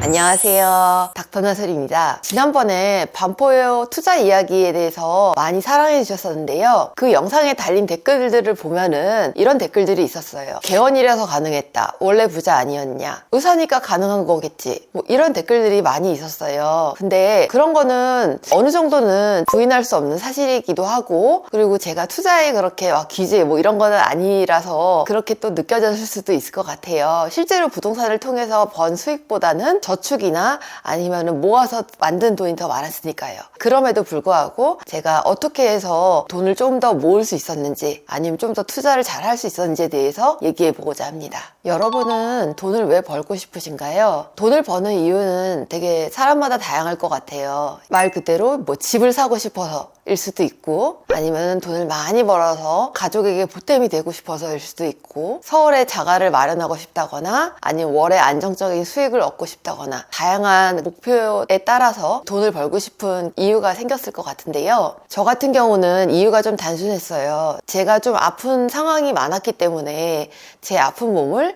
안녕하세요, 닥터나설입니다. 지난번에 반포요 투자 이야기에 대해서 많이 사랑해 주셨었는데요, 그 영상에 달린 댓글들을 보면은 이런 댓글들이 있었어요. 개원이라서 가능했다, 원래 부자 아니었냐, 의사니까 가능한 거겠지, 뭐 이런 댓글들이 많이 있었어요. 근데 그런 거는 어느 정도는 부인할 수 없는 사실이기도 하고, 그리고 제가 투자에 그렇게 막 기재 뭐 이런 거는 아니라서 그렇게 또 느껴졌을 수도 있을 것 같아요. 실제로 부동산을 통해서 번 수익보다는 저축이나 아니면은 모아서 만든 돈이 더 많았으니까요. 그럼에도 불구하고 제가 어떻게 해서 돈을 좀 더 모을 수 있었는지, 아니면 좀 더 투자를 잘 할 수 있었는지에 대해서 얘기해 보고자 합니다. 여러분은 돈을 왜 벌고 싶으신가요? 돈을 버는 이유는 되게 사람마다 다양할 것 같아요. 말 그대로 뭐 집을 사고 싶어서 일 수도 있고, 아니면 돈을 많이 벌어서 가족에게 보탬이 되고 싶어서일 수도 있고, 서울에 자가를 마련하고 싶다거나, 아니면 월에 안정적인 수익을 얻고 싶다거나, 다양한 목표에 따라서 돈을 벌고 싶은 이유가 생겼을 것 같은데요. 저 같은 경우는 이유가 좀 단순했어요. 제가 좀 아픈 상황이 많았기 때문에 제 아픈 몸을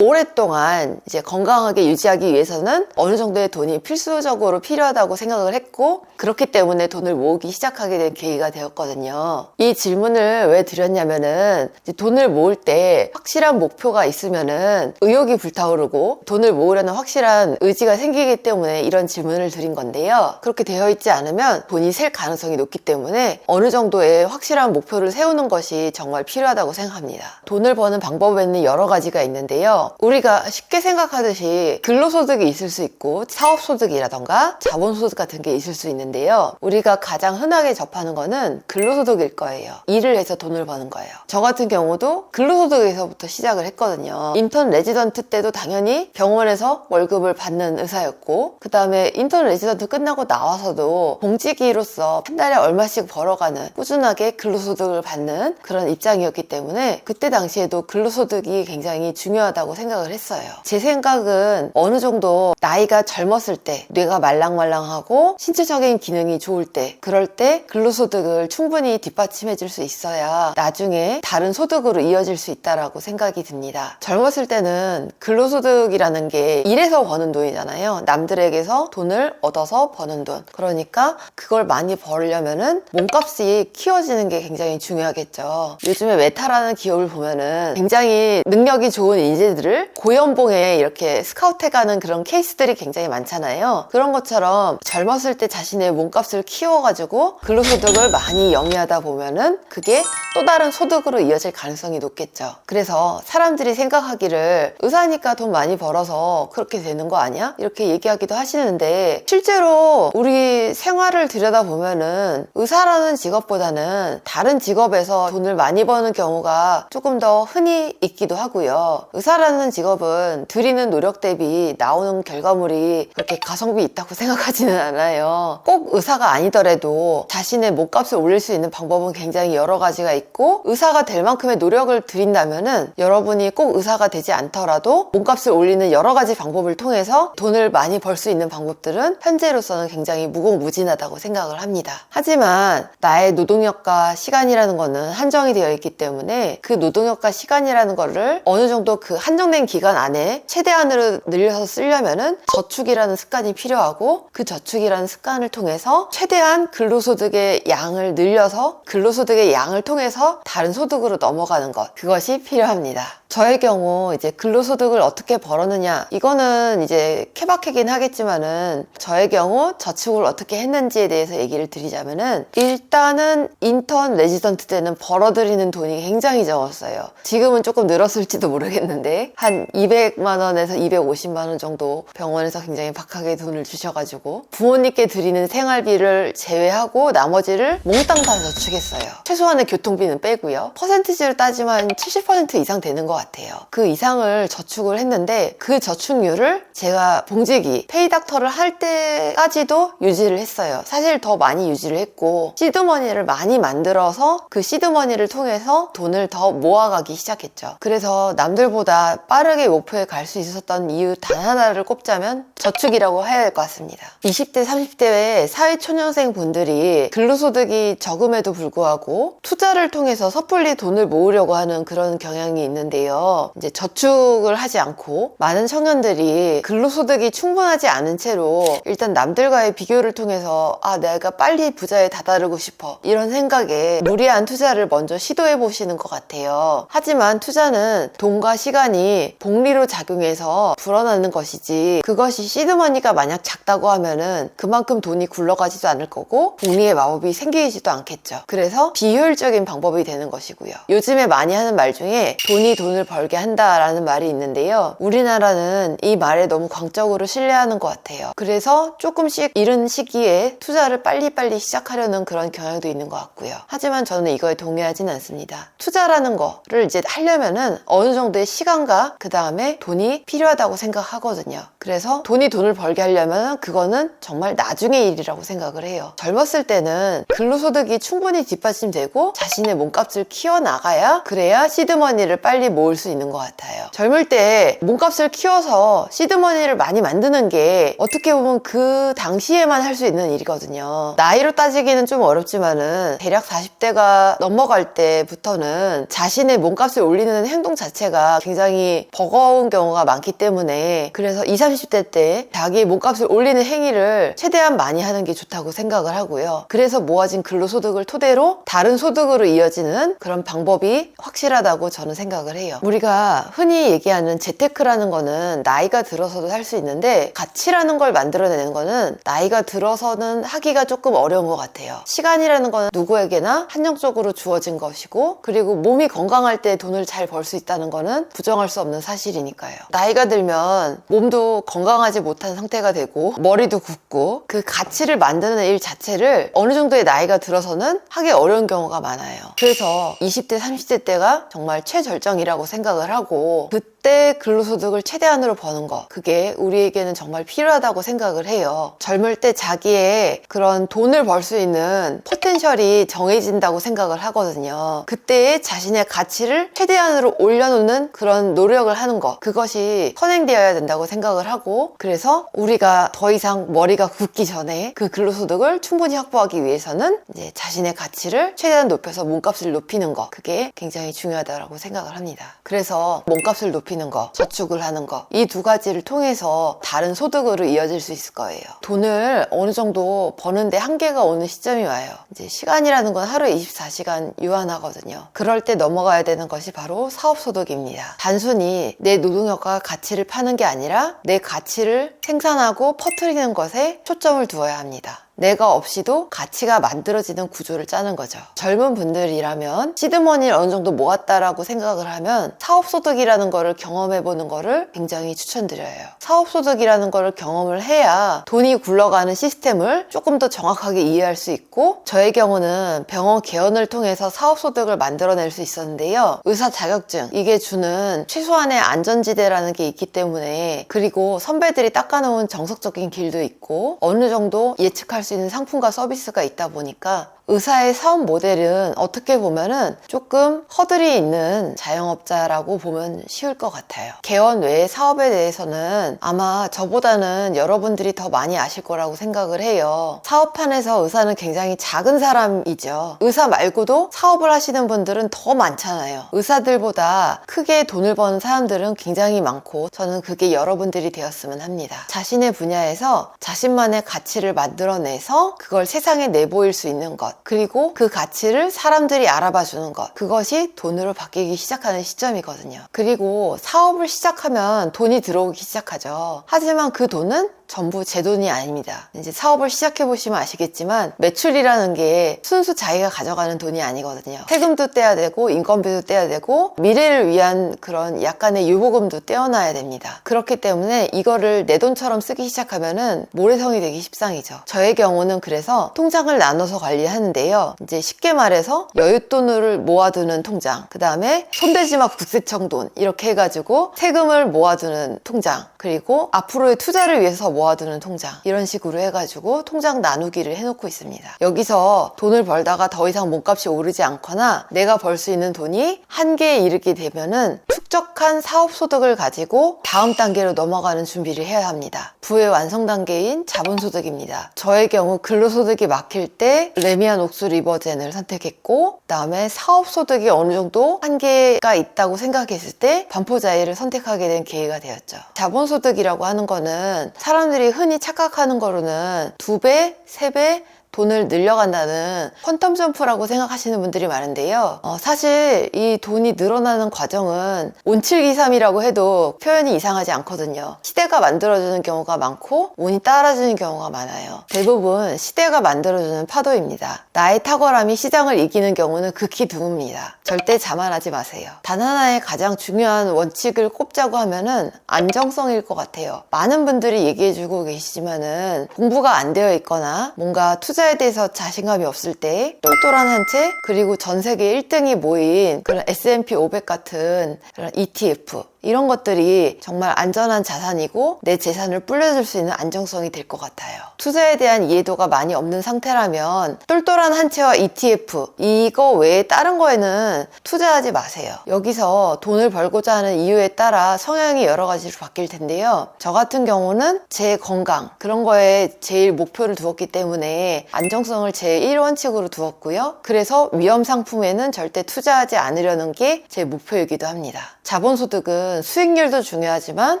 오랫동안 이제 건강하게 유지하기 위해서는 어느 정도의 돈이 필수적으로 필요하다고 생각을 했고, 그렇기 때문에 돈을 모으기 시작하게 된 계기가 되었거든요. 이 질문을 왜 드렸냐면은, 이제 돈을 모을 때 확실한 목표가 있으면은 의욕이 불타오르고 돈을 모으려는 확실한 의지가 생기기 때문에 이런 질문을 드린 건데요. 그렇게 되어 있지 않으면 돈이 셀 가능성이 높기 때문에 어느 정도의 확실한 목표를 세우는 것이 정말 필요하다고 생각합니다. 돈을 버는 방법에는 여러 가지가 있는데요. 우리가 쉽게 생각하듯이 근로소득이 있을 수 있고, 사업소득이라던가 자본소득 같은 게 있을 수 있는데요, 우리가 가장 흔하게 접하는 거는 근로소득일 거예요. 일을 해서 돈을 버는 거예요. 저 같은 경우도 근로소득에서부터 시작을 했거든요. 인턴 레지던트 때도 당연히 병원에서 월급을 받는 의사였고, 그 다음에 인턴 레지던트 끝나고 나와서도 공직이로서 한 달에 얼마씩 벌어가는, 꾸준하게 근로소득을 받는 그런 입장이었기 때문에 그때 당시에도 근로소득이 굉장히 중요하다고 생각을 했어요. 제 생각은 어느 정도 나이가 젊었을 때, 뇌가 말랑말랑하고 신체적인 기능이 좋을 때, 그럴 때 근로소득을 충분히 뒷받침해 줄 수 있어야 나중에 다른 소득으로 이어질 수 있다라고 생각이 듭니다. 젊었을 때는 근로소득이라는 게 일해서 버는 돈이잖아요. 남들에게서 돈을 얻어서 버는 돈. 그러니까 그걸 많이 벌려면은 몸값이 키워지는 게 굉장히 중요하겠죠. 요즘에 메타라는 기업을 보면은 굉장히 능력이 좋은 인재들을 고연봉에 이렇게 스카우트해가는 그런 케이스들이 굉장히 많잖아요. 그런 것처럼 젊었을 때 자신의 몸값을 키워가지고 근로소득을 많이 영위하다 보면은 그게 또 다른 소득으로 이어질 가능성이 높겠죠. 그래서 사람들이 생각하기를 의사니까 돈 많이 벌어서 그렇게 되는 거 아니야? 이렇게 얘기하기도 하시는데, 실제로 우리 생활을 들여다보면은 의사라는 직업보다는 다른 직업에서 돈을 많이 버는 경우가 조금 더 흔히 있기도 하고요. 의사라는 직업은 들이는 노력 대비 나오는 결과물이 그렇게 가성비 있다고 생각하지는 않아요. 꼭 의사가 아니더라도 자신의 몸값을 올릴 수 있는 방법은 굉장히 여러 가지가 있고, 의사가 될 만큼의 노력을 들인다면은 여러분이 꼭 의사가 되지 않더라도 몸값을 올리는 여러 가지 방법을 통해서 돈을 많이 벌 수 있는 방법들은 현재로서는 굉장히 무궁무진하다고 생각을 합니다. 하지만 나의 노동력과 시간이라는 거는 한정이 되어 있기 때문에 그 노동력과 시간이라는 거를 어느 정도 그 한정된 기간 안에 최대한으로 늘려서 쓰려면은 저축이라는 습관이 필요하고, 그 저축이라는 습관을 통해서 최대한 근로소득의 양을 늘려서 근로소득의 양을 통해서 다른 소득으로 넘어가는 것, 그것이 필요합니다. 저의 경우 이제 근로소득을 어떻게 벌었느냐, 이거는 이제 케바케긴 하겠지만은 저의 경우 저축을 어떻게 했는지에 대해서 얘기를 드리자면은, 일단은 인턴 레지던트 때는 벌어들이는 돈이 굉장히 적었어요. 지금은 조금 늘었을지도 모르겠는데 한 200만 원에서 250만 원 정도 병원에서 굉장히 박하게 돈을 주셔가지고 부모님께 드리는 생활비를 제외하고 나머지를 몽땅 다 저축했어요. 최소한의 교통비는 빼고요. 퍼센티지로 따지면 70% 이상 되는 것 같아요. 그 이상을 저축을 했는데, 그 저축률을 제가 봉직이 페이닥터를 할 때까지도 유지를 했어요. 사실 더 많이 유지를 했고, 시드머니를 많이 만들어서 그 시드머니를 통해서 돈을 더 모아가기 시작했죠. 그래서 남들보다 우리가 빠르게 목표에 갈 수 있었던 이유 단 하나를 꼽자면 저축이라고 해야 될 것 같습니다. 20대, 30대의 사회초년생 분들이 근로소득이 적음에도 불구하고 투자를 통해서 섣불리 돈을 모으려고 하는 그런 경향이 있는데요. 이제 저축을 하지 않고 많은 청년들이 근로소득이 충분하지 않은 채로 일단 남들과의 비교를 통해서 내가 빨리 부자에 다다르고 싶어 이런 생각에 무리한 투자를 먼저 시도해 보시는 것 같아요. 하지만 투자는 돈과 시간이 복리로 작용해서 불어나는 것이지 그것이 시드머니가 만약 작다고 하면은 그만큼 돈이 굴러가지도 않을 거고 복리의 마법이 생기지도 않겠죠. 그래서 비효율적인 방법이 되는 것이고요. 요즘에 많이 하는 말 중에 돈이 돈을 벌게 한다라는 말이 있는데요. 우리나라는 이 말에 너무 광적으로 신뢰하는 것 같아요. 그래서 조금씩 이른 시기에 투자를 빨리빨리 시작하려는 그런 경향도 있는 것 같고요. 하지만 저는 이거에 동의하진 않습니다. 투자라는 거를 이제 하려면은 어느 정도의 시간과 그 다음에 돈이 필요하다고 생각하거든요. 그래서 돈이 돈을 벌게 하려면 그거는 정말 나중의 일이라고 생각을 해요. 젊었을 때는 근로소득이 충분히 뒷받침되고 자신의 몸값을 키워나가야 그래야 시드머니를 빨리 모을 수 있는 것 같아요. 젊을 때 몸값을 키워서 시드머니를 많이 만드는 게 어떻게 보면 그 당시에만 할 수 있는 일이거든요. 나이로 따지기는 좀 어렵지만은 대략 40대가 넘어갈 때부터는 자신의 몸값을 올리는 행동 자체가 굉장히 버거운 경우가 많기 때문에 그래서 20, 30대 때 자기 몸값을 올리는 행위를 최대한 많이 하는 게 좋다고 생각을 하고요. 그래서 모아진 근로소득을 토대로 다른 소득으로 이어지는 그런 방법이 확실하다고 저는 생각을 해요. 우리가 흔히 얘기하는 재테크라는 거는 나이가 들어서도 할 수 있는데 가치라는 걸 만들어내는 거는 나이가 들어서는 하기가 조금 어려운 것 같아요. 시간이라는 거는 누구에게나 한정적으로 주어진 것이고 그리고 몸이 건강할 때 돈을 잘 벌 수 있다는 거는 부정할 수 없는 사실이니까요. 나이가 들면 몸도 건강하지 못한 상태가 되고 머리도 굽고 그 가치를 만드는 일 자체를 어느 정도의 나이가 들어서는 하기 어려운 경우가 많아요. 그래서 20대, 30대 때가 정말 최절정이라고 생각을 하고 그때 근로소득을 최대한으로 버는 거 그게 우리에게는 정말 필요하다고 생각을 해요. 젊을 때 자기의 그런 돈을 벌 수 있는 포텐셜이 정해진다고 생각을 하거든요. 그때의 자신의 가치를 최대한으로 올려놓는 그런 노력을 하는 거 그것이 선행되어야 된다고 생각을 하고 그래서 우리가 더 이상 머리가 굳기 전에 그 근로소득을 충분히 확보하기 위해서는 이제 자신의 가치를 최대한 높여서 몸값을 높이는 거 그게 굉장히 중요하다고 생각을 합니다. 그래서 몸값을 높이는 거, 저축을 하는 거 이 두 가지를 통해서 다른 소득으로 이어질 수 있을 거예요. 돈을 어느 정도 버는데 한계가 오는 시점이 와요. 이제 시간이라는 건 하루에 24시간 유한하거든요. 그럴 때 넘어가야 되는 것이 바로 사업소득입니다. 단순히 내 노동력과 가치를 파는 게 아니라 내 가치를 생산하고 퍼뜨리는 것에 초점을 두어야 합니다. 내가 없이도 가치가 만들어지는 구조를 짜는 거죠. 젊은 분들이라면 시드머니를 어느 정도 모았다라고 생각을 하면 사업소득이라는 거를 경험해보는 거를 굉장히 추천드려요. 사업소득이라는 거를 경험을 해야 돈이 굴러가는 시스템을 조금 더 정확하게 이해할 수 있고 저의 경우는 병원 개원을 통해서 사업소득을 만들어낼 수 있었는데요. 의사 자격증 이게 주는 최소한의 안전지대라는 게 있기 때문에 그리고 선배들이 닦아놓은 정석적인 길도 있고 어느 정도 예측할 수 있는 상품과 서비스가 있다 보니까 의사의 사업 모델은 어떻게 보면은 조금 허들이 있는 자영업자라고 보면 쉬울 것 같아요. 개원 외의 사업에 대해서는 아마 저보다는 여러분들이 더 많이 아실 거라고 생각을 해요. 사업판에서 의사는 굉장히 작은 사람이죠. 의사 말고도 사업을 하시는 분들은 더 많잖아요. 의사들보다 크게 돈을 버는 사람들은 굉장히 많고 저는 그게 여러분들이 되었으면 합니다. 자신의 분야에서 자신만의 가치를 만들어내서 그걸 세상에 내보일 수 있는 것 그리고 그 가치를 사람들이 알아봐 주는 것 그것이 돈으로 바뀌기 시작하는 시점이거든요. 그리고 사업을 시작하면 돈이 들어오기 시작하죠. 하지만 그 돈은 전부 제 돈이 아닙니다. 이제 사업을 시작해보시면 아시겠지만 매출이라는 게 순수 자기가 가져가는 돈이 아니거든요. 세금도 떼야 되고 인건비도 떼야 되고 미래를 위한 그런 약간의 유보금도 떼어놔야 됩니다. 그렇기 때문에 이거를 내 돈처럼 쓰기 시작하면은 모래성이 되기 십상이죠. 저의 경우는 그래서 통장을 나눠서 관리하는데요. 이제 쉽게 말해서 여윳돈을 모아두는 통장, 그 다음에 손대지마 국세청 돈 이렇게 해가지고 세금을 모아두는 통장, 그리고 앞으로의 투자를 위해서 모아두는 통장 이런 식으로 해가지고 통장 나누기를 해놓고 있습니다. 여기서 돈을 벌다가 더 이상 몸값이 오르지 않거나 내가 벌 수 있는 돈이 한계에 이르게 되면은 축적한 사업소득을 가지고 다음 단계로 넘어가는 준비를 해야 합니다. 부의 완성 단계인 자본소득입니다. 저의 경우 근로소득이 막힐 때 레미안 옥수 리버젠을 선택했고, 그 다음에 사업소득이 어느 정도 한계가 있다고 생각했을 때 반포자이를 선택하게 된 계기가 되었죠. 자본소득이라고 하는 거는 사람들이 흔히 착각하는 거로는 2배, 3배 돈을 늘려간다는 퀀텀 점프라고 생각하시는 분들이 많은데요. 사실 이 돈이 늘어나는 과정은 온칠기삼이라고 해도 표현이 이상하지 않거든요. 시대가 만들어주는 경우가 많고 운이 따라주는 경우가 많아요. 대부분 시대가 만들어주는 파도입니다. 나의 탁월함이 시장을 이기는 경우는 극히 드뭅니다. 절대 자만하지 마세요. 단 하나의 가장 중요한 원칙을 꼽자고 하면은 안정성일 것 같아요. 많은 분들이 얘기해주고 계시지만은 공부가 안 되어 있거나 뭔가 투자에 대해서 자신감이 없을 때 똘똘한 한 채, 그리고 전 세계 1등이 모인 그런 S&P 500 같은 그런 ETF, 이런 것들이 정말 안전한 자산이고 내 재산을 불려줄 수 있는 안정성이 될 것 같아요. 투자에 대한 이해도가 많이 없는 상태라면 똘똘한 한 채와 ETF, 이거 외에 다른 거에는 투자하지 마세요. 여기서 돈을 벌고자 하는 이유에 따라 성향이 여러 가지로 바뀔 텐데요. 저 같은 경우는 제 건강, 그런 거에 제일 목표를 두었기 때문에 안정성을 제 1원칙으로 두었고요. 그래서 위험 상품에는 절대 투자하지 않으려는 게 제 목표이기도 합니다. 자본소득은 수익률도 중요하지만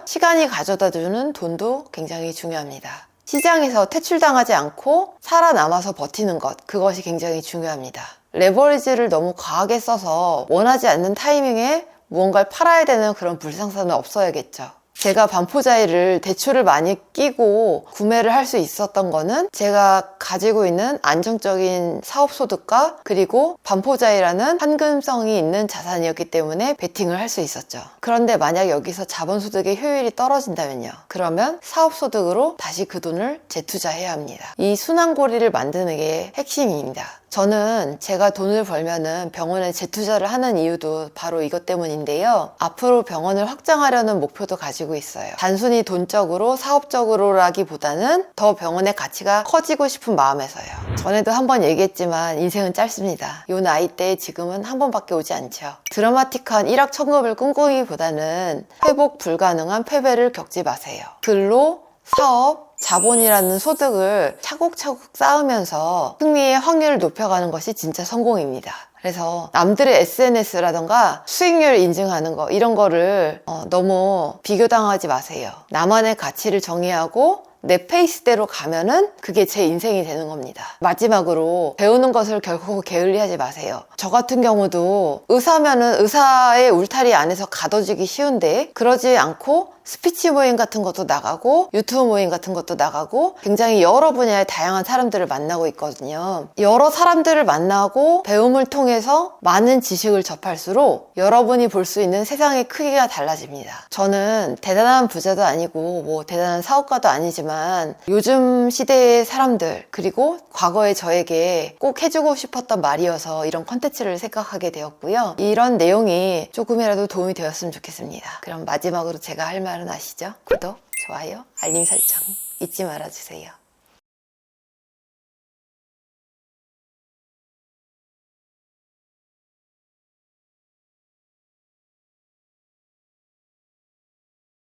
시간이 가져다주는 돈도 굉장히 중요합니다. 시장에서 퇴출당하지 않고 살아남아서 버티는 것, 그것이 굉장히 중요합니다. 레버리지를 너무 과하게 써서 원하지 않는 타이밍에 무언가를 팔아야 되는 그런 불상사는 없어야겠죠. 제가 반포자이를 대출을 많이 끼고 구매를 할 수 있었던 거는 제가 가지고 있는 안정적인 사업소득과 그리고 반포자이라는 현금성이 있는 자산이었기 때문에 베팅을 할 수 있었죠. 그런데 만약 여기서 자본소득의 효율이 떨어진다면요. 그러면 사업소득으로 다시 그 돈을 재투자해야 합니다. 이 순환고리를 만드는 게 핵심입니다. 저는 제가 돈을 벌면은 병원에 재투자를 하는 이유도 바로 이것 때문인데요. 앞으로 병원을 확장하려는 목표도 가지고 있어요. 단순히 돈적으로 사업적으로라기보다는 더 병원의 가치가 커지고 싶은 마음에서요. 전에도 한번 얘기했지만 인생은 짧습니다. 요 나이 때 지금은 한 번밖에 오지 않죠. 드라마틱한 일확천금을 꿈꾸기보다는 회복 불가능한 패배를 겪지 마세요. 근로, 사업, 자본이라는 소득을 차곡차곡 쌓으면서 승리의 확률을 높여가는 것이 진짜 성공입니다. 그래서 남들의 SNS라던가 수익률 인증하는 거, 이런 거를 너무 비교당하지 마세요. 나만의 가치를 정의하고 내 페이스대로 가면은 그게 제 인생이 되는 겁니다. 마지막으로 배우는 것을 결코 게을리하지 마세요. 저 같은 경우도 의사면은 의사의 울타리 안에서 가둬지기 쉬운데 그러지 않고 스피치 모임 같은 것도 나가고 유튜브 모임 같은 것도 나가고 굉장히 여러 분야의 다양한 사람들을 만나고 있거든요. 여러 사람들을 만나고 배움을 통해서 많은 지식을 접할수록 여러분이 볼 수 있는 세상의 크기가 달라집니다. 저는 대단한 부자도 아니고 뭐 대단한 사업가도 아니지만 요즘 시대의 사람들, 그리고 과거의 저에게 꼭 해주고 싶었던 말이어서 이런 컨텐츠를 생각하게 되었고요. 이런 내용이 조금이라도 도움이 되었으면 좋겠습니다. 그럼 마지막으로 제가 할 말은 아시죠? 구독, 좋아요, 알림 설정 잊지 말아주세요.